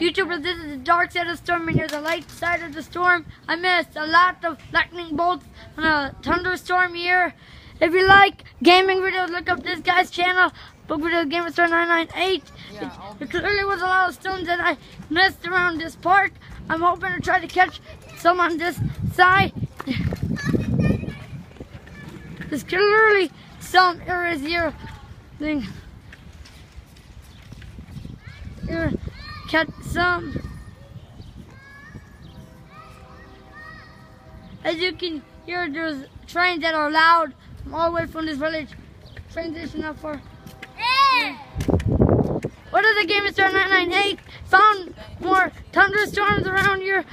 YouTubers, this is the dark side of the storm, and here's the light side of the storm. I missed a lot of lightning bolts on a thunderstorm here. If you like gaming videos, look up this guy's channel, book video gamerstar988. There clearly was a lot of stones that I missed around this park. I'm hoping to try to catch some on this side. There's clearly some areas here. Here, catch some. As you can hear, there's trains that are loud from all the way from this village. Transition up for. What is the gamerstar988? Found more thunderstorms around here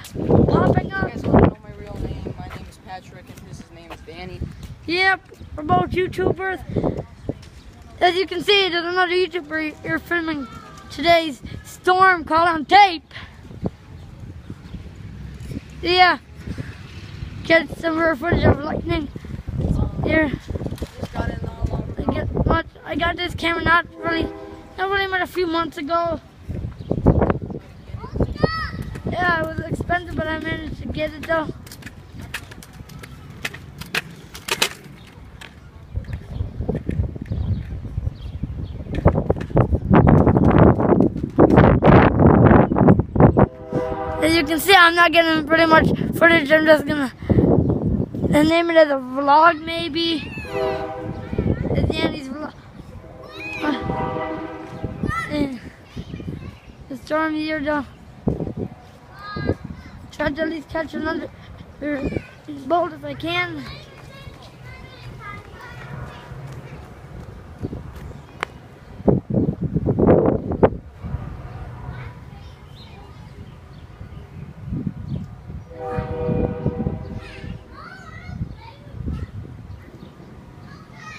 popping up. You guys want to know my real name? My name is Patrick, and his name is Danny. Yep, we're both YouTubers. As you can see, there's another YouTuber here filming today's storm caught on tape. Yeah, get some more footage of lightning here. I got this camera not really but a few months ago. Yeah, it was expensive, but I managed to get it though. As you can see, I'm not getting pretty much footage. I'm just gonna name it as a vlog, maybe. It's Danny's vlog. The storm here, though. Try to at least catch another boat if I can.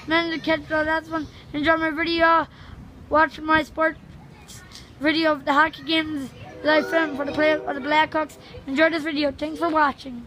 Managed to catch the last one. Enjoy my video. Watch my sports video of the hockey games that I filmed for the Blackhawks. Enjoy this video. Thanks for watching.